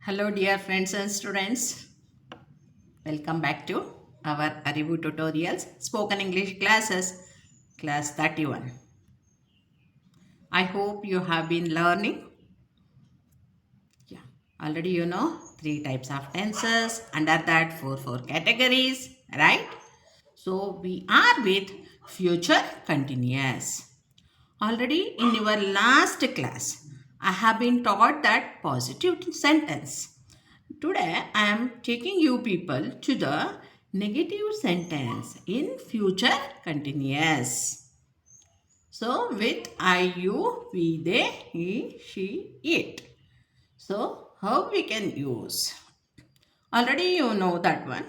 Hello, dear friends and students. Welcome back to our Arivu Tutorials Spoken English classes, class 31. I hope you have been learning. Yeah, already you know three types of tenses, under that four categories, right? So we are with future continuous. Already in your last class, I have been taught that positive sentence. Today, I am taking you people to the negative sentence in future continuous. So, with I, you, we, they, he, she, it. So, how we can use? Already you know that one.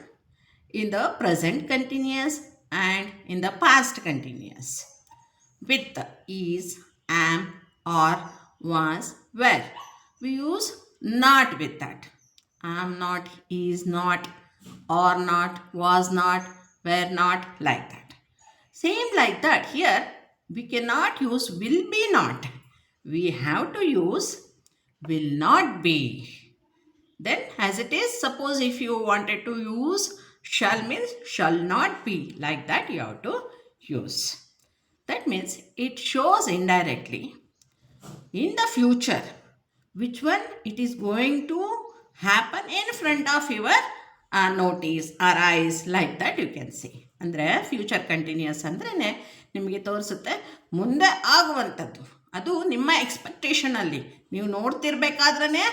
In the present continuous and in the past continuous. With is, am, or, was, were. We use not with that. Am not, is not, or not, was not, were not, like that. Same like that. Here, we cannot use will be not. We have to use will not be. Then, as it is, suppose if you wanted to use shall means shall not be. Like that, you have to use. That means it shows indirectly in the future which one it is going to happen in front of your notice or eyes, like that you can see. ಅಂದರೆ future continuous ಅಂದ್ರೇ ನಿಮಗೆ ತೋರಿಸುತ್ತೆ ಮುಂದೆ ಆಗುವಂಥದ್ದು, ಅದು ನಿಮ್ಮ ಎಕ್ಸ್ಪೆಕ್ಟೇಷನಲ್ಲಿ ನೀವು ನೋಡ್ತಿರ್ಬೇಕಾದ್ರೇ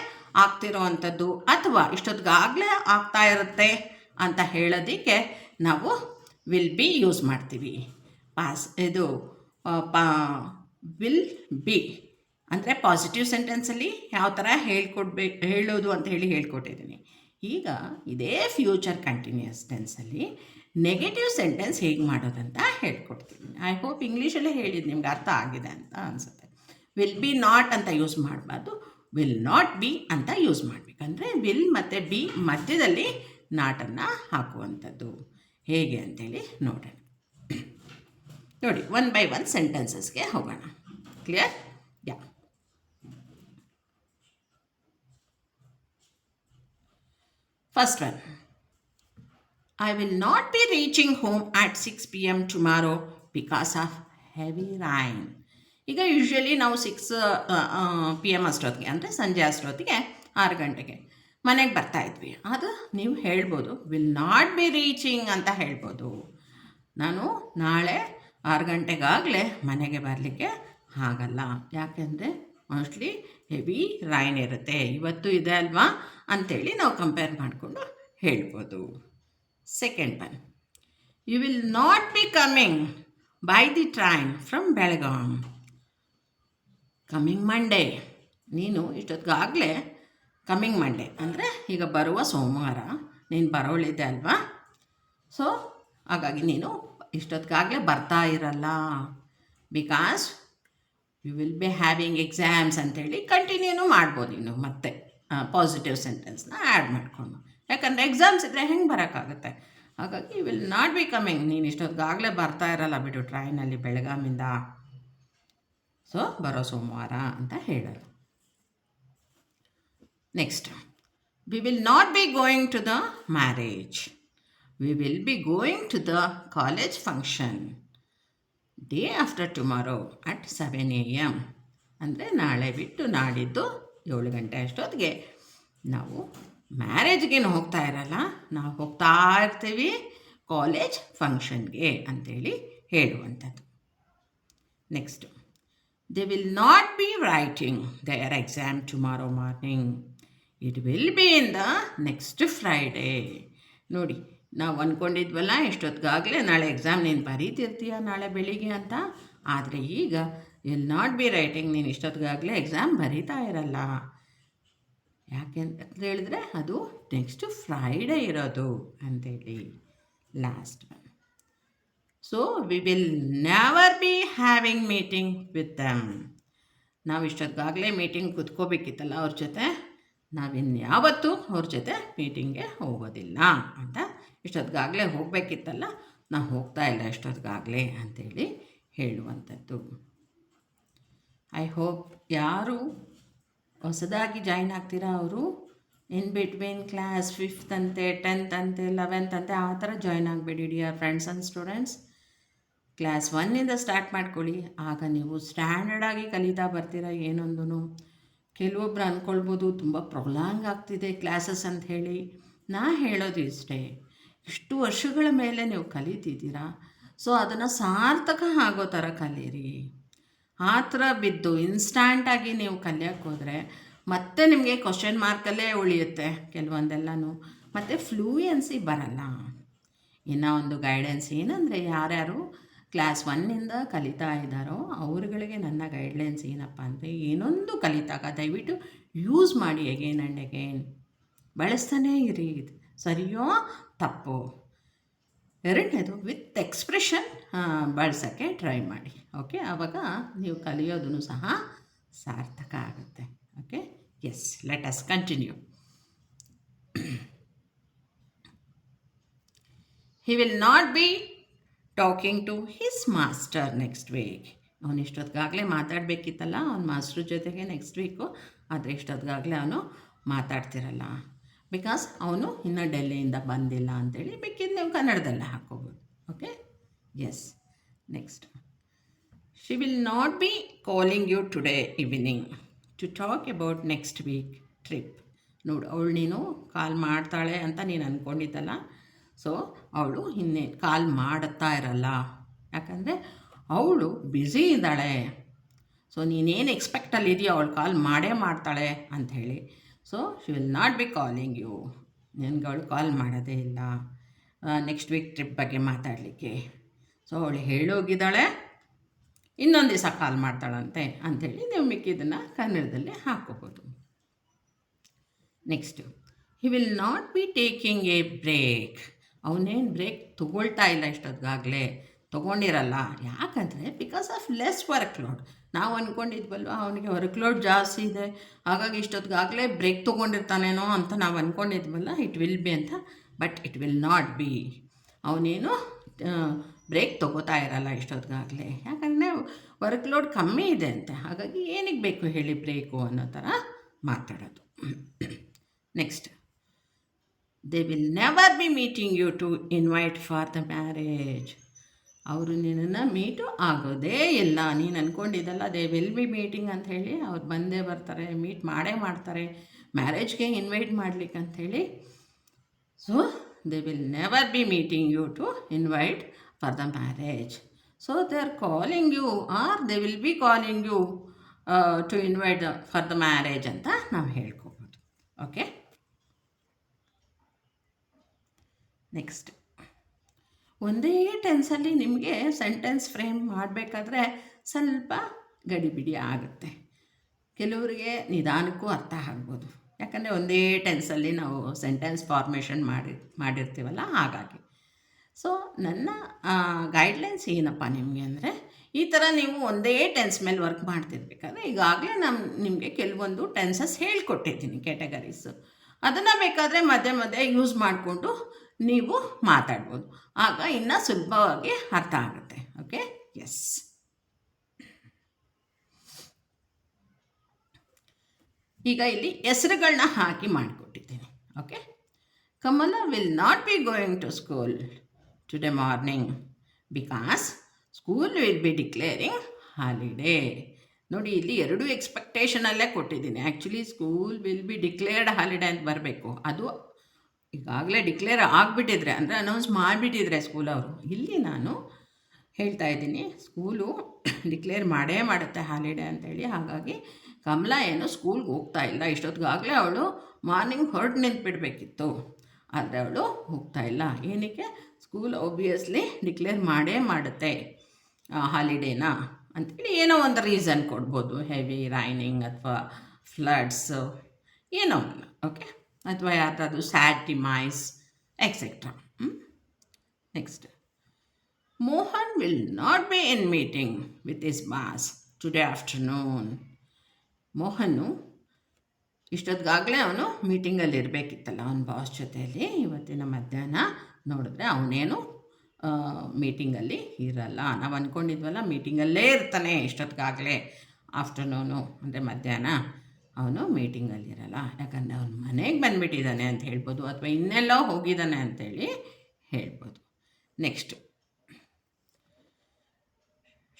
ಆಗ್ತಿರೋ ಅಂಥದ್ದು ಅಥವಾ ಇಷ್ಟೊತ್ತಿಗಾಗಲೇ ಆಗ್ತಾ ಇರುತ್ತೆ ಅಂತ ಹೇಳೋದಕ್ಕೆ ನಾವು ವಿಲ್ ಬಿ ಯೂಸ್ ಮಾಡ್ತೀವಿ. ಇದು ವಿಲ್ ಬಿ ಅಂದರೆ ಪಾಸಿಟಿವ್ ಸೆಂಟೆನ್ಸಲ್ಲಿ ಯಾವ ಥರ ಹೇಳೋದು ಅಂತ ಹೇಳ್ಕೊಟ್ಟಿದ್ದೀನಿ. ಈಗ ಇದೇ ಫ್ಯೂಚರ್ ಕಂಟಿನ್ಯೂಸ್ ಟೆನ್ಸಲ್ಲಿ ನೆಗೆಟಿವ್ ಸೆಂಟೆನ್ಸ್ ಹೇಗೆ ಮಾಡೋದಂತ ಹೇಳ್ಕೊಡ್ತೀನಿ. ಐ ಹೋಪ್ ಇಂಗ್ಲೀಷಲ್ಲೇ ಹೇಳಿದ್ದು ನಿಮ್ಗೆ ಅರ್ಥ ಆಗಿದೆ ಅಂತ ಅನಿಸುತ್ತೆ. ವಿಲ್ ಬಿ ನಾಟ್ ಅಂತ ಯೂಸ್ ಮಾಡಬಾರ್ದು, ವಿಲ್ ನಾಟ್ ಬಿ ಅಂತ ಯೂಸ್ ಮಾಡಬೇಕಂದ್ರೆ ವಿಲ್ ಮತ್ತು ಬಿ ಮಧ್ಯದಲ್ಲಿ ನಾಟನ್ನು ಹಾಕುವಂಥದ್ದು ಹೇಗೆ ಅಂತೇಳಿ ನೋಡೋಣ. ನೋಡಿ, ಒನ್ ಬೈ ಒನ್ ಸೆಂಟೆನ್ಸಸ್ಗೆ ಹೋಗೋಣ. Clear? Yeah. First one, I will not be reaching home at 6 p.m. tomorrow because of heavy rain. ಈಗ ಯೂಶ್ವಲಿ ನಾವು 6 PM ಅಷ್ಟೊತ್ತಿಗೆ ಅಂದರೆ ಸಂಜೆ ಅಷ್ಟೊತ್ತಿಗೆ 6 ಗಂಟೆಗೆ ಮನೆಗೆ ಬರ್ತಾಯಿದ್ವಿ. ಅದು ನೀವು ಹೇಳ್ಬೋದು ವಿಲ್ ನಾಟ್ ಬಿ ರೀಚಿಂಗ್ ಅಂತ ಹೇಳ್ಬೋದು. ನಾನು ನಾಳೆ 6 ಗಂಟೆಗಾಗಲೇ ಮನೆಗೆ ಬರಲಿಕ್ಕೆ ಆಗಲ್ಲ, ಯಾಕೆಂದರೆ ಮೋಸ್ಟ್ಲಿ ಹೆವಿ ರೈನ್ ಇರುತ್ತೆ, ಇವತ್ತು ಇದೆ ಅಲ್ವಾ ಅಂಥೇಳಿ ನಾವು ಕಂಪೇರ್ ಮಾಡಿಕೊಂಡು ಹೇಳ್ಬೋದು. Second one, you will not be coming by the train from Belgaum coming Monday. ನೀನು ಇಷ್ಟೊತ್ತಿಗಾಗಲೇ ಕಮಿಂಗ್ ಮಂಡೇ ಅಂದರೆ ಈಗ ಬರುವ ಸೋಮವಾರ ನೀನು ಬರೋಳಿದೆ ಅಲ್ವಾ, ಸೊ ಹಾಗಾಗಿ ನೀನು ಇಷ್ಟೊತ್ತಿಗಾಗಲೇ ಬರ್ತಾ ಇರಲ್ಲ. Because you will be having exams ಅಂತೇಳಿ ಕಂಟಿನ್ಯೂನು ಮಾಡ್ಬೋದು ಇನ್ನು ಮತ್ತೆ ಪಾಸಿಟಿವ್ ಸೆಂಟೆನ್ಸ್ನ ಆ್ಯಡ್ ಮಾಡಿಕೊಂಡು. ಯಾಕಂದರೆ ಎಕ್ಸಾಮ್ಸ್ ಇದ್ದರೆ ಹೆಂಗೆ ಬರೋಕ್ಕಾಗುತ್ತೆ. ಹಾಗಾಗಿ you will not be coming, ನೀನು ಇಷ್ಟೊತ್ತಿಗಾಗಲೇ ಬರ್ತಾ ಇರಲ್ಲ ಬಿಡು ಟ್ರೈನಲ್ಲಿ ಬೆಳಗಾಮಿಂದ, ಸೊ ಬರೋ ಸೋಮವಾರ ಅಂತ ಹೇಳೋದು. Next, we will not be going to the marriage, we will be going to the college function day after tomorrow at 7 AM. ಅಂದರೆ ನಾಳೆ ಬಿಟ್ಟು ನಾಡಿದ್ದು 7 ಗಂಟೆ ಅಷ್ಟೊತ್ತಿಗೆ ನಾವು ಮ್ಯಾರೇಜ್ಗೇನು ಹೋಗ್ತಾ ಇರಲ್ಲ, ನಾವು ಹೋಗ್ತಾ ಇರ್ತೀವಿ ಕಾಲೇಜ್ ಫಂಕ್ಷನ್ಗೆ ಅಂಥೇಳಿ ಹೇಳುವಂಥದ್ದು. Next, they will not be writing their exam tomorrow morning, it will be in the next Friday. ನೋಡಿ, ನಾವು ಅಂದ್ಕೊಂಡಿದ್ವಲ್ಲ ಎಷ್ಟೊತ್ತಿಗಾಗಲೇ ನಾಳೆ ಎಕ್ಸಾಮ್ ನೀನು ಬರೀತಿರ್ತೀಯ ನಾಳೆ ಬೆಳಿಗ್ಗೆ ಅಂತ, ಆದರೆ ಈಗ ವಿಲ್ ನಾಟ್ ಬಿ ರೈಟಿಂಗ್, ನೀನು ಇಷ್ಟೊತ್ತಿಗಾಗಲೇ ಎಕ್ಸಾಮ್ ಬರೀತಾ ಇರಲ್ಲ. ಯಾಕೆ ಅಂತ ಹೇಳಿದ್ರೆ ಅದು ನೆಕ್ಸ್ಟ್ ಫ್ರೈಡೇ ಇರೋದು ಅಂಥೇಳಿ. Last one, so we will never be having meeting with them, ನಾವು ಇಷ್ಟೊತ್ತಿಗಾಗಲೇ ಮೀಟಿಂಗ್ ಕುತ್ಕೋಬೇಕಿತ್ತಲ್ಲ ಅವ್ರ ಜೊತೆ, ನಾವಿನ್ಯಾವತ್ತೂ ಅವ್ರ ಜೊತೆ ಮೀಟಿಂಗ್ಗೆ ಹೋಗೋದಿಲ್ಲ ಅಂತ. ಇಷ್ಟೊತ್ತಿಗಾಗಲೇ ಹೋಗಬೇಕಿತ್ತಲ್ಲ, ನಾವು ಹೋಗ್ತಾ ಇಲ್ಲ ಇಷ್ಟೊತ್ತಿಗಾಗಲೇ ಅಂಥೇಳಿ ಹೇಳುವಂಥದ್ದು. ಐ ಹೋಪ್ ಯಾರು ಹೊಸದಾಗಿ ಜಾಯಿನ್ ಆಗ್ತೀರಾ ಅವರು ಇನ್ ಬಿಟ್ವೀನ್ ಕ್ಲಾಸ್ 5th ಅಂತೆ 10th ಅಂತೆ 11th ಅಂತೆ ಆ ಥರ ಜಾಯ್ನ್ ಆಗಬೇಡಿ dear friends and students. Class 1ಇಂದ ಸ್ಟಾರ್ಟ್ ಮಾಡ್ಕೊಳ್ಳಿ. ಆಗ ನೀವು ಸ್ಟ್ಯಾಂಡರ್ಡಾಗಿ ಕಲಿತಾ ಬರ್ತೀರ ಏನೊಂದು. ಕೆಲವೊಬ್ರು ಅಂದ್ಕೊಳ್ಬೋದು ತುಂಬ ಪ್ರೊಲಾಂಗ್ ಆಗ್ತಿದೆ ಕ್ಲಾಸಸ್ ಅಂತ ಹೇಳಿ. ನಾ ಹೇಳೋದು ಇಷ್ಟೇ, ಇಷ್ಟು ವರ್ಷಗಳ ಮೇಲೆ ನೀವು ಕಲಿತಿದ್ದೀರಾ, ಸೊ ಅದನ್ನು ಸಾರ್ಥಕ ಆಗೋ ಥರ ಕಲೀರಿ. ಆ ಥರ ಬಿದ್ದು ಇನ್ಸ್ಟ್ಯಾಂಟಾಗಿ ನೀವು ಕಲಿಯೋಕ್ಕೆ ಹೋದರೆ ಮತ್ತೆ ನಿಮಗೆ ಕ್ವಶನ್ ಮಾರ್ಕಲ್ಲೇ ಉಳಿಯುತ್ತೆ ಕೆಲವೊಂದೆಲ್ಲನೂ, ಮತ್ತು ಫ್ಲೂಯೆನ್ಸಿ ಬರಲ್ಲ. ಇನ್ನು ಒಂದು ಗೈಡೆನ್ಸ್ ಏನಂದರೆ, ಯಾರ್ಯಾರು ಕ್ಲಾಸ್ 1ಇಂದ ಕಲಿತಾ ಇದ್ದಾರೋ ಅವ್ರುಗಳಿಗೆ ನನ್ನ ಗೈಡ್ಲೈನ್ಸ್ ಏನಪ್ಪ ಅಂದರೆ, ಏನೊಂದು ಕಲಿತಾಗ ದಯವಿಟ್ಟು ಯೂಸ್ ಮಾಡಿ ಅಗೇನ್ ಆ್ಯಂಡ್ ಅಗೇನ್, ಬಳಸ್ತಾನೇ ಇರಿ. ಸರಿಯೋ ತಪ್ಪೋ. ಎರಡನೇದು ವಿತ್ ಎಕ್ಸ್ಪ್ರೆಷನ್ ಬಳಸೋಕ್ಕೆ ಟ್ರೈ ಮಾಡಿ. ಓಕೆ, ಆವಾಗ ನೀವು ಕಲಿಯೋದನ್ನು ಸಹ ಸಾರ್ಥಕ ಆಗುತ್ತೆ. Okay, yes, let us continue. He will not be talking to his master next week. ಅವನು ಇಷ್ಟೊತ್ತಿಗಾಗಲೇ ಮಾತಾಡಬೇಕಿತ್ತಲ್ಲ ಅವನ ಮಾಸ್ಟ್ರ್ ಜೊತೆಗೆ ನೆಕ್ಸ್ಟ್ ವೀಕು, ಆದರೆ ಇಷ್ಟೊತ್ತಿಗಾಗಲೇ ಅವನು ಮಾತಾಡ್ತಿರಲ್ಲ. ಬಿಕಾಸ್ ಅವನು ಇನ್ನೂ ಡೆಲ್ಲಿಯಿಂದ ಬಂದಿಲ್ಲ ಅಂಥೇಳಿ ಬೇಕಿದ್ದು ನೀವು ಕನ್ನಡದಲ್ಲೇ ಹಾಕೋಬೋದು. Okay, yes. Next, she will not be calling you today evening to talk about next week trip. ನೋಡು, ಅವಳು ನೀನು ಕಾಲ್ ಮಾಡ್ತಾಳೆ ಅಂತ ನೀನು ಅಂದ್ಕೊಂಡಿದ್ದಲ್ಲ, ಸೊ ಅವಳು ಇನ್ನೇನು ಕಾಲ್ ಮಾಡುತ್ತಾ ಇರಲ್ಲ, ಯಾಕಂದರೆ ಅವಳು ಬ್ಯುಸಿ ಇದ್ದಾಳೆ. ಸೊ ನೀನೇನು ಎಕ್ಸ್ಪೆಕ್ಟಲ್ಲಿ ಇದೆಯೋ ಅವಳು ಕಾಲ್ ಮಾಡೇ ಮಾಡ್ತಾಳೆ ಅಂಥೇಳಿ. So she will not be calling you. ನಿನಗೆ ಅವಳು ಕಾಲ್ ಮಾಡೋದೇ ಇಲ್ಲ ನೆಕ್ಸ್ಟ್ ವೀಕ್ ಟ್ರಿಪ್ ಬಗ್ಗೆ ಮಾತಾಡಲಿಕ್ಕೆ. ಸೊ ಅವಳು ಹೇಳೋಗಿದ್ದಾಳೆ, ಇನ್ನೊಂದು ದಿವಸ ಕಾಲ್ ಮಾಡ್ತಾಳಂತೆ ಅಂಥೇಳಿ ನೀವು ಮಿಕ್ಕಿದ್ದನ್ನು ಕನ್ನಡದಲ್ಲಿ ಹಾಕೋಬೋದು. Next, he will not be taking a break. ಅವನೇನು ಬ್ರೇಕ್ ತೊಗೊಳ್ತಾ ಇಲ್ಲ, ಇಷ್ಟೊತ್ತಿಗಾಗಲೇ ತೊಗೊಂಡಿರಲ್ಲ. ಯಾಕಂದರೆ because of less work load. ನಾವು ಅಂದ್ಕೊಂಡಿದ್ವಲ್ವ ಅವನಿಗೆ ವರ್ಕ್ ಲೋಡ್ ಜಾಸ್ತಿ ಇದೆ, ಹಾಗಾಗಿ ಇಷ್ಟೊತ್ತಿಗಾಗಲೇ ಬ್ರೇಕ್ ತೊಗೊಂಡಿರ್ತಾನೇನೋ ಅಂತ ನಾವು ಅಂದ್ಕೊಂಡಿದ್ವಲ್ಲ, ಇಟ್ ವಿಲ್ ಬಿ ಅಂತ. But it will not B. ಅವನೇನು ಬ್ರೇಕ್ ತೊಗೋತಾ ಇರಲ್ಲ ಇಷ್ಟೊತ್ತಿಗಾಗಲೇ, ಯಾಕಂದರೆ ವರ್ಕ್ ಲೋಡ್ ಕಮ್ಮಿ ಇದೆ ಅಂತೆ. ಹಾಗಾಗಿ ಏನಕ್ಕೆ ಬೇಕು ಹೇಳಿ ಬ್ರೇಕು ಅನ್ನೋ ಥರ ಮಾತಾಡೋದು. Next, they will never be meeting you to invite for the marriage. ಅವರು ನಿನ್ನನ್ನು ಮೀಟು ಆಗೋದೇ ಇಲ್ಲ. ನೀನು ಅಂದ್ಕೊಂಡಿದ್ದಲ್ಲ ದೇ ವಿಲ್ ಬಿ ಮೀಟಿಂಗ್ ಅಂಥೇಳಿ, ಅವ್ರು ಬಂದೇ ಬರ್ತಾರೆ, ಮೀಟ್ ಮಾಡೇ ಮಾಡ್ತಾರೆ ಮ್ಯಾರೇಜ್ಗೆ ಇನ್ವೈಟ್ ಮಾಡ್ಲಿಕ್ಕೆ ಅಂಥೇಳಿ. So they will never be meeting you to invite for the marriage. So they are calling you or they will be calling you to invite for the marriage ಅಂತ ನಾವು ಹೇಳ್ಕೊಬೋದು. ಓಕೆ, ನೆಕ್ಸ್ಟ್, ಒಂದೇ ಟೆನ್ಸಲ್ಲಿ ನಿಮಗೆ sentence frame ಮಾಡಬೇಕಾದ್ರೆ ಸ್ವಲ್ಪ ಗಡಿಬಿಡಿ ಆಗುತ್ತೆ. ಕೆಲವರಿಗೆ ನಿಧಾನಕ್ಕೂ ಅರ್ಥ ಆಗ್ಬೋದು, ಯಾಕಂದರೆ ಒಂದೇ ಟೆನ್ಸಲ್ಲಿ ನಾವು ಸೆಂಟೆನ್ಸ್ ಫಾರ್ಮೇಷನ್ ಮಾಡಿರ್ತೀವಲ್ಲ, ಹಾಗಾಗಿ. ಸೊ ನನ್ನ ಗೈಡ್ಲೈನ್ಸ್ ಏನಪ್ಪ ನಿಮಗೆ ಅಂದರೆ, ಈ ಥರ ನೀವು ಒಂದೇ ಟೆನ್ಸ್ ಮೇಲೆ ವರ್ಕ್ ಮಾಡ್ತಿರ್ಬೇಕಾದ್ರೆ ಈಗಾಗಲೇ ನಿಮಗೆ ಕೆಲವೊಂದು ಟೆನ್ಸಸ್ ಹೇಳ್ಕೊಟ್ಟಿದ್ದೀನಿ, ಕ್ಯಾಟಗರೀಸು. ಅದನ್ನು ಬೇಕಾದರೆ ಮಧ್ಯೆ ಮಧ್ಯೆ ಯೂಸ್ ಮಾಡಿಕೊಂಡು ನೀವು ಮಾತಾಡ್ಬೋದು, ಆಗ ಇನ್ನೂ ಸುಲಭವಾಗಿ ಅರ್ಥ ಆಗುತ್ತೆ. Okay, yes. ಈಗ ಇಲ್ಲಿ ಹೆಸರುಗಳನ್ನ ಹಾಕಿ ಮಾಡಿಕೊಟ್ಟಿದ್ದೀನಿ. Okay, Kamala will not be going to school today morning because school will be declaring holiday. ನೋಡಿ, ಇಲ್ಲಿ ಎರಡು ಎಕ್ಸ್ಪೆಕ್ಟೇಷನಲ್ಲೇ ಕೊಟ್ಟಿದ್ದೀನಿ. Actually school will be declared holiday ಅಂತ ಬರಬೇಕು, ಅದು ಈಗಾಗಲೇ ಡಿಕ್ಲೇರ್ ಆಗಿಬಿಟ್ಟಿದ್ರೆ, ಅಂದರೆ ಅನೌನ್ಸ್ ಮಾಡಿಬಿಟ್ಟಿದ್ರೆ ಸ್ಕೂಲವರು. ಇಲ್ಲಿ ನಾನು ಹೇಳ್ತಾ ಇದ್ದೀನಿ ಸ್ಕೂಲು ಡಿಕ್ಲೇರ್ ಮಾಡೇ ಮಾಡುತ್ತೆ ಹಾಲಿಡೇ ಅಂಥೇಳಿ. ಹಾಗಾಗಿ ಕಮಲಾ ಏನು ಸ್ಕೂಲ್ಗೆ ಹೋಗ್ತಾ ಇಲ್ಲ. ಇಷ್ಟೊತ್ತಿಗಾಗಲೇ ಅವಳು ಮಾರ್ನಿಂಗ್ ಹೊರಟು ನಿಂತುಬಿಡ್ಬೇಕಿತ್ತು, ಆದರೆ ಅವಳು ಹೋಗ್ತಾ ಇಲ್ಲ. ಏನಕ್ಕೆ? ಸ್ಕೂಲ್ ಒಬ್ವಿಯಸ್ಲಿ ಡಿಕ್ಲೇರ್ ಮಾಡೇ ಮಾಡುತ್ತೆ ಹಾಲಿಡೇನ ಅಂಥೇಳಿ ಏನೋ ಒಂದು ರೀಸನ್ ಕೊಡ್ಬೋದು, ಹೆವಿ ರೈನಿಂಗ್ ಅಥವಾ ಫ್ಲಡ್ಸು ಏನೋ ಒಂದು. ಓಕೆ, ಅಥವಾ ಯಾರ್ದಾದ್ರು sad demise etcetera. Next, Mohan will not be in meeting with his boss today afternoon. Mohan ಇಷ್ಟೊತ್ತಿಗಾಗಲೇ ಅವನು ಮೀಟಿಂಗಲ್ಲಿ ಇರಬೇಕಿತ್ತಲ್ಲ ಅವನ ಬಾಸ್ ಜೊತೆಯಲ್ಲಿ. ಇವತ್ತಿನ ಮಧ್ಯಾಹ್ನ ನೋಡಿದ್ರೆ ಅವನೇನು ಮೀಟಿಂಗಲ್ಲಿ ಇರಲ್ಲ. ನಾವು ಅಂದ್ಕೊಂಡಿದ್ವಲ್ಲ ಮೀಟಿಂಗಲ್ಲೇ ಇರ್ತಾನೆ ಇಷ್ಟೊತ್ತಿಗಾಗಲೇ ಆಫ್ಟರ್ನೂನು ಅಂದರೆ ಮಧ್ಯಾಹ್ನ. ಅವನು ಮೀಟಿಂಗಲ್ಲಿರಲ್ಲ. ಯಾಕಂದರೆ ಅವನು ಮನೆಗೆ ಬಂದುಬಿಟ್ಟಿದ್ದಾನೆ ಅಂತ ಹೇಳ್ಬೋದು, ಅಥವಾ ಇನ್ನೆಲ್ಲೋ ಹೋಗಿದ್ದಾನೆ ಅಂತೇಳಿ ಹೇಳ್ಬೋದು. Next,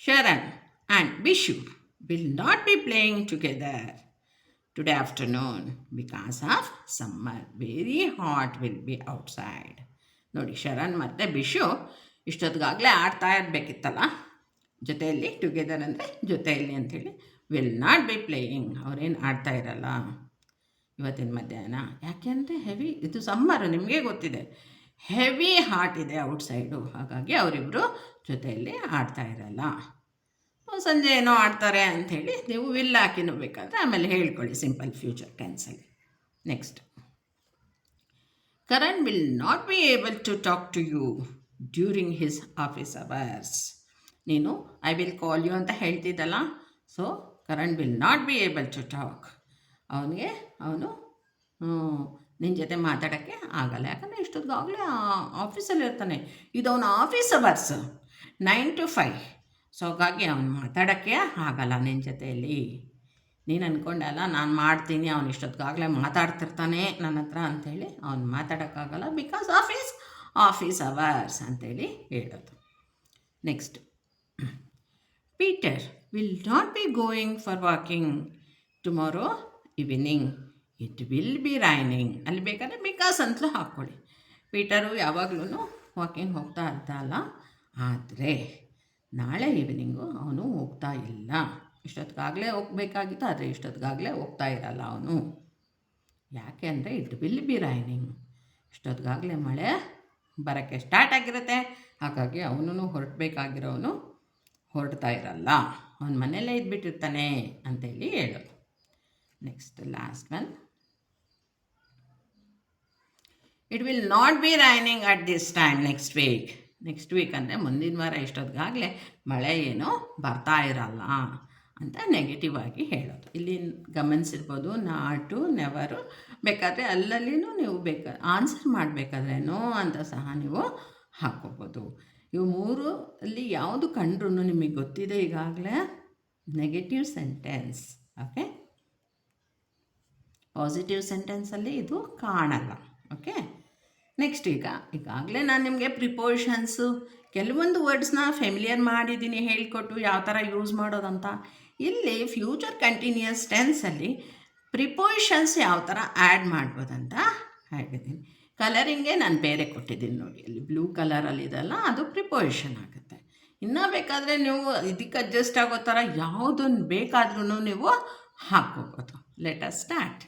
Sharan and Bishu will not be playing together today afternoon because of summer. Very hot will be outside. ನೋಡಿ, ಶರಣ್ ಮತ್ತು ಬಿಶು ಇಷ್ಟೊತ್ತಿಗಾಗಲೇ ಆಡ್ತಾ ಇರಬೇಕಿತ್ತಲ್ಲ ಜೊತೆಯಲ್ಲಿ. ಟುಗೆದರ್ ಅಂದರೆ ಜೊತೆಯಲ್ಲಿ ಅಂಥೇಳಿ. ವಿಲ್ ನಾಟ್ ಬಿ ಪ್ಲೇಯಿಂಗ್, ಅವರೇನು ಆಡ್ತಾ ಇರಲ್ಲ ಇವತ್ತಿನ ಮಧ್ಯಾಹ್ನ. ಯಾಕೆಂದರೆ ಹೆವಿ, ಇದು ಸಮ್ಮರು, ನಿಮಗೆ ಗೊತ್ತಿದೆ, ಹೆವಿ ಹಾಟ್ ಇದೆ ಔಟ್ಸೈಡು. ಹಾಗಾಗಿ ಅವರಿಬ್ಬರು ಜೊತೆಯಲ್ಲಿ ಆಡ್ತಾ ಇರಲ್ಲ. ಸಂಜೆ ಏನೋ ಆಡ್ತಾರೆ ಅಂಥೇಳಿ ನೀವು ವಿಲ್ ಹಾಕಿನೂ ಬೇಕಾದರೆ ಆಮೇಲೆ ಹೇಳ್ಕೊಳ್ಳಿ ಸಿಂಪಲ್ ಫ್ಯೂಚರ್ ಟೆನ್ಸಲ್ಲಿ. Next, Karan will not be able to talk to you during his office hours. ನೀನು ಐ ವಿಲ್ ಕಾಲ್ ಯು ಅಂತ ಹೇಳ್ತಿದ್ದಲ್ಲ, so Karan will not be able to talk. ಅವನು ನಿನ್ನ ಜೊತೆ ಮಾತಾಡೋಕ್ಕೆ ಆಗಲ್ಲ. ಯಾಕಂದರೆ ಇಷ್ಟೊತ್ತಿಗಾಗಲೇ ಆಫೀಸಲ್ಲಿ ಇರ್ತಾನೆ. ಇದು ಅವನ ಆಫೀಸ್ ಅವರ್ಸ್ 9 to 5. ಸೊ ಹಾಗಾಗಿ ಅವನು ಮಾತಾಡೋಕ್ಕೆ ಆಗಲ್ಲ ನಿನ್ನ ಜೊತೆಯಲ್ಲಿ. ನೀನು ಅಂದ್ಕೊಂಡಲ್ಲ ನಾನು ಮಾಡ್ತೀನಿ, ಅವನು ಇಷ್ಟೊತ್ತಿಗಾಗಲೇ ಮಾತಾಡ್ತಿರ್ತಾನೆ ನನ್ನ ಹತ್ರ ಅಂಥೇಳಿ. ಅವ್ನು ಮಾತಾಡೋಕ್ಕಾಗಲ್ಲ ಬಿಕಾಸ್ ಆಫೀಸ್ ಅವರ್ಸ್ ಅಂಥೇಳಿ ಹೇಳೋದು. Next, Peter will not be going for walking tomorrow evening. It will B raining. ಅಲ್ಲಿ ಬೇಕಾದ್ರೆ ಬಿಕಾಸ್ ಅಂತಲೂ ಹಾಕ್ಕೊಳ್ಳಿ. ಪೀಟರು ಯಾವಾಗಲೂ ವಾಕಿಂಗ್ ಹೋಗ್ತಾ ಇರ್ತಾರಲ್ಲ, ಆದರೆ ನಾಳೆ ಈವ್ನಿಂಗು ಅವನು ಹೋಗ್ತಾ ಇಲ್ಲ. ಇಷ್ಟೊತ್ತಿಗಾಗಲೇ ಹೋಗಬೇಕಾಗಿತ್ತು, ಆದರೆ ಇಷ್ಟೊತ್ತಿಗಾಗಲೇ ಹೋಗ್ತಾ ಇರಲ್ಲ ಅವನು. ಯಾಕೆ ಅಂದರೆ ಇಟ್ ವಿಲ್ ಬಿ ರೈನಿಂಗ್. ಇಷ್ಟೊತ್ತಿಗಾಗಲೇ ಮಳೆ ಬರೋಕ್ಕೆ ಸ್ಟಾರ್ಟ್ ಆಗಿರುತ್ತೆ. ಹಾಗಾಗಿ ಅವನು ಹೊರಟಬೇಕಾಗಿರೋನು ಹೊರಡ್ತಾ ಇರಲ್ಲ, ಅವನ ಮನೆಯಲ್ಲೇ ಇದ್ಬಿಟ್ಟಿರ್ತಾನೆ ಅಂತೇಳಿ ಹೇಳೋದು. Next, last one, it will not B raining at this time next week. Next week ಅಂದರೆ ಮುಂದಿನ ವಾರ ಇಷ್ಟೊತ್ತಿಗಾಗಲೇ ಮಳೆ ಏನೋ ಬರ್ತಾ ಇರಲ್ಲ ಅಂತ ನೆಗೆಟಿವ್ ಆಗಿ ಹೇಳೋದು. ಇಲ್ಲಿ ಗಮನಿಸಿರ್ಬೋದು, ನಾಟು ನೆವರು ಬೇಕಾದರೆ ಅಲ್ಲಲ್ಲಿನೂ ನೀವು ಆನ್ಸರ್ ಮಾಡಬೇಕಾದ್ರೆ ನೋ ಅಂತ ಸಹ ನೀವು ಹಾಕ್ಕೋಬೋದು. ಇವು ಮೂರು ಅಲ್ಲಿ ಯಾವುದು ಕಂಡ್ರೂ ನಿಮಗೆ ಗೊತ್ತಿದೆ ಈಗಾಗಲೇ ನೆಗೆಟಿವ್ ಸೆಂಟೆನ್ಸ್. ಓಕೆ, ಪಾಸಿಟಿವ್ ಸೆಂಟೆನ್ಸಲ್ಲಿ ಇದು ಕಾಣಲ್ಲ. ಓಕೆ, ನೆಕ್ಸ್ಟ್, ಈಗಾಗಲೇ ನಾನು ನಿಮಗೆ ಪ್ರಿಪೋಷನ್ಸು ಕೆಲವೊಂದು ವರ್ಡ್ಸ್ನ ಫೆಮಿಲಿಯರ್ ಮಾಡಿದ್ದೀನಿ, ಹೇಳಿಕೊಟ್ಟು ಯಾವ ಥರ ಯೂಸ್ ಮಾಡೋದಂತ. ಇಲ್ಲಿ ಫ್ಯೂಚರ್ ಕಂಟಿನ್ಯೂಯಸ್ ಟೆನ್ಸಲ್ಲಿ ಪ್ರಿಪೋಷನ್ಸ್ ಯಾವ ಥರ ಆ್ಯಡ್ ಮಾಡ್ಬೋದಂತ ಹೇಳಿದ್ದೀನಿ. ಕಲರಿಂಗೇ ನಾನು ಬೇರೆ ಕೊಟ್ಟಿದ್ದೀನಿ ನೋಡಿ, ಅಲ್ಲಿ ಬ್ಲೂ ಕಲರಲ್ಲಿ ಇದೆಲ್ಲ ಅದು ಪ್ರಿಪೋಷನ್ ಆಗುತ್ತೆ. ಇನ್ನೂ ಬೇಕಾದರೆ ನೀವು ಇದಕ್ಕೆ ಅಡ್ಜಸ್ಟ್ ಆಗೋ ಥರ ಯಾವುದನ್ನು ಬೇಕಾದ್ರೂ ನೀವು ಹಾಕ್ಕೋಬೋದು. Let us start.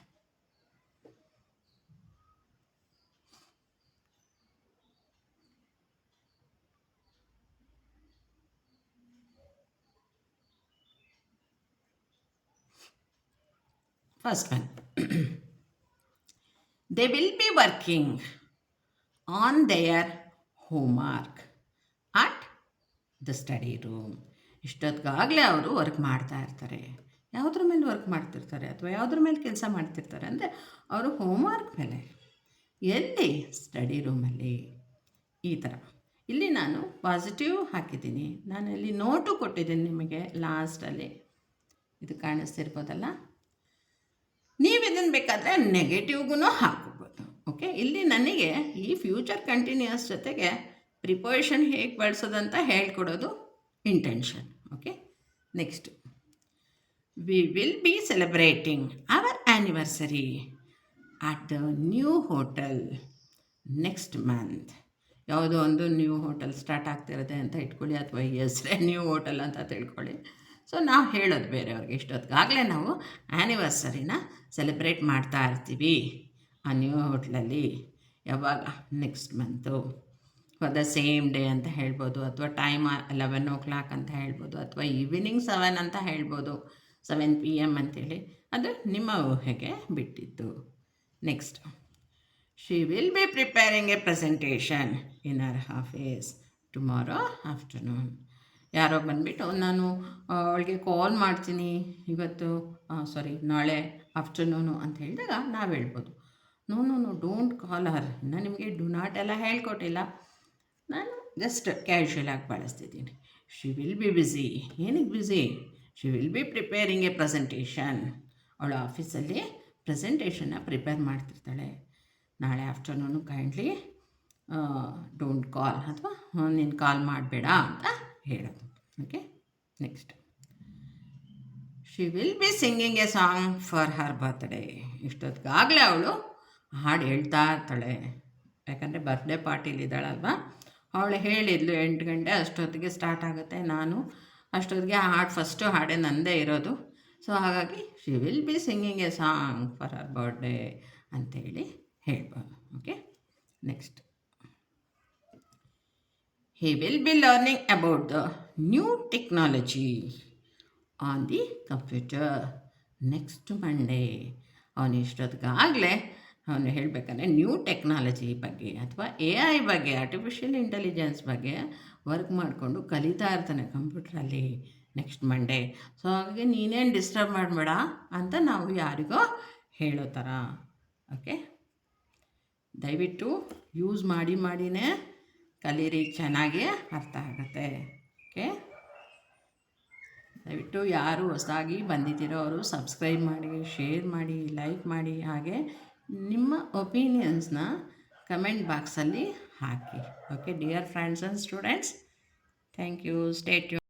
First one, they will be working on their homework at the study room. ಇಷ್ಟೊತ್ತಿಗಾಗಲೇ ಅವರು ವರ್ಕ್ ಮಾಡ್ತಾ ಇರ್ತಾರೆ. ಯಾವುದ್ರ ಮೇಲೆ ವರ್ಕ್ ಮಾಡ್ತಿರ್ತಾರೆ ಅಥವಾ ಯಾವುದ್ರ ಮೇಲೆ ಕೆಲಸ ಮಾಡ್ತಿರ್ತಾರೆ ಅಂದರೆ ಅವರು ಹೋಮ್ವರ್ಕ್ ಮೇಲೆ. ಎಲ್ಲಿ? ಸ್ಟಡಿ ರೂಮಲ್ಲಿ. ಈ ಥರ ಇಲ್ಲಿ ನಾನು ಪಾಸಿಟಿವ್ ಹಾಕಿದ್ದೀನಿ. ನಾನು ಇಲ್ಲಿ ನೋಟು ಕೊಟ್ಟಿದ್ದೀನಿ ನಿಮಗೆ ಲಾಸ್ಟಲ್ಲಿ, ಇದು ಕಾಣಿಸ್ತಿರ್ಬೋದಲ್ಲ. ನೀವು ಇದನ್ನು ಬೇಕಾದರೆ ನೆಗೆಟಿವ್ಗೂ ಹಾಕೋಬೋದು. ಓಕೆ, ಇಲ್ಲಿ ನನಗೆ ಈ ಫ್ಯೂಚರ್ ಕಂಟಿನ್ಯೂಯಸ್ ಜೊತೆಗೆ ಪ್ರಿಪೋಷನ್ ಹೇಗೆ ಬಳಸೋದಂತ ಹೇಳ್ಕೊಡೋದು intention. Okay, next, we will be celebrating our anniversary at the new hotel next month. ಯಾವುದೋ ಒಂದು ನ್ಯೂ ಹೋಟೆಲ್ ಸ್ಟಾರ್ಟ್ ಆಗ್ತಿರುತ್ತೆ ಅಂತ ಇಟ್ಕೊಳ್ಳಿ, ಅಥವಾ ಹೆಸರೇ ನ್ಯೂ ಹೋಟೆಲ್ ಅಂತ ತಿಳ್ಕೊಳ್ಳಿ. ಸೊ ನಾವು ಹೇಳೋದು ಬೇರೆಯವ್ರಿಗೆ, ಇಷ್ಟೊತ್ತಿಗಾಗಲೇ ನಾವು ಆ್ಯನಿವರ್ಸರಿನ ಸೆಲೆಬ್ರೇಟ್ ಮಾಡ್ತಾ ಇರ್ತೀವಿ ಆ ನ್ಯೂ ಹೋಟ್ಲಲ್ಲಿ. ಯಾವಾಗ? Next month for the same day ಅಂತ ಹೇಳ್ಬೋದು, ಅಥವಾ ಟೈಮ್ 11 o'clock ಅಂತ ಹೇಳ್ಬೋದು, ಅಥವಾ ಈವ್ನಿಂಗ್ 7 ಅಂತ ಹೇಳ್ಬೋದು, 7 PM ಅಂತೇಳಿ. ಅದು ನಿಮ್ಮ ಊಹೆಗೆ ಬಿಟ್ಟಿದ್ದು. Next, she will be preparing a presentation in our office tomorrow afternoon. ಯಾರೋ ಬಂದುಬಿಟ್ಟು ನಾನು ಅವಳಿಗೆ ಕಾಲ್ ಮಾಡ್ತೀನಿ ಇವತ್ತು, ನಾಳೆ ಆಫ್ಟರ್ನೂನು ಅಂತ ಹೇಳಿದಾಗ ನಾವು ಹೇಳ್ಬೋದು, ನೋ ಡೋಂಟ್ ಕಾಲ್ ಹರ್. ಇನ್ನು ನಿಮಗೆ ಡು ನಾಟ್ ಎಲ್ಲ ಹೇಳ್ಕೊಟ್ಟಿಲ್ಲ, ನಾನು ಜಸ್ಟ್ ಕ್ಯಾಶುಯಲಾಗಿ ಬಳಸ್ತಿದ್ದೀನಿ. She will be busy. ಏನಕ್ಕೆ busy? She will be preparing a presentation ಅವಳು ಆಫೀಸಲ್ಲಿ ಪ್ರೆಸೆಂಟೇಷನ್ನ ಪ್ರಿಪೇರ್ ಮಾಡ್ತಿರ್ತಾಳೆ. ನಾಳೆ ಆಫ್ಟರ್ನೂನು ಕೈಂಡ್ಲಿ ಡೋಂಟ್ ಕಾಲ್ ಅಥವಾ ನೀನು ಕಾಲ್ ಮಾಡಬೇಡ ಅಂತ ಹೇಳೋದು. Okay, next she will be singing a song for her birthday. ಇಷ್ಟೊತ್ತಿಗಾಗಲೇ ಅವಳು ಹಾಡು ಹೇಳ್ತಾ ಇರ್ತಾಳೆ, ಯಾಕಂದರೆ ಬರ್ತ್ಡೇ ಪಾರ್ಟಿಲಿದ್ದಾಳಲ್ವ. ಅವಳು ಹೇಳಿದ್ಲು 8 ಗಂಟೆ ಅಷ್ಟೊತ್ತಿಗೆ ಸ್ಟಾರ್ಟ್ ಆಗುತ್ತೆ, ನಾನು ಅಷ್ಟೊತ್ತಿಗೆ ಫಸ್ಟು ಹಾಡೇ ನನ್ನದೇ ಇರೋದು. ಸೊ ಹಾಗಾಗಿ she will be singing a song for her birthday ಅಂತೇಳಿ ಹೇಳ್ಬೋದು. Okay, next he will be learning about the new technology on the computer next Monday. ಅವನು ಇಷ್ಟೊತ್ತಿಗಾಗಲೇ ಅವನು ಹೇಳಬೇಕಂದ್ರೆ ನ್ಯೂ ಟೆಕ್ನಾಲಜಿ ಬಗ್ಗೆ ಅಥವಾ AI ಬಗ್ಗೆ, ಆರ್ಟಿಫಿಷಿಯಲ್ ಇಂಟೆಲಿಜೆನ್ಸ್ ಬಗ್ಗೆ ವರ್ಕ್ ಮಾಡಿಕೊಂಡು ಕಲಿತಾ ಇರ್ತಾನೆ ಕಂಪ್ಯೂಟ್ರಲ್ಲಿ ನೆಕ್ಸ್ಟ್ ಮಂಡೇ. ಸೊ ಹಾಗಾಗಿ ನೀನೇನು ಡಿಸ್ಟರ್ಬ್ ಮಾಡಬೇಡ ಅಂತ ನಾವು ಯಾರಿಗೋ ಹೇಳೋ ಥರ. ಓಕೆ, ದಯವಿಟ್ಟು ಯೂಸ್ ಮಾಡಿನೇ ಕಲೀರಿ, ಚೆನ್ನಾಗಿ ಅರ್ಥ ಆಗುತ್ತೆ. ಓಕೆ, ದಯವಿಟ್ಟು ಯಾರು ಹೊಸದಾಗಿ ಬಂದಿದ್ದೀರೋ ಅವರು ಸಬ್ಸ್ಕ್ರೈಬ್ ಮಾಡಿ, ಶೇರ್ ಮಾಡಿ, ಲೈಕ್ ಮಾಡಿ, ಹಾಗೆ ನಿಮ್ಮ ಒಪಿನಿಯನ್ಸ್ನ ಕಮೆಂಟ್ ಬಾಕ್ಸಲ್ಲಿ ಹಾಕಿ. Okay dear friends and students, thank you. Stay tune.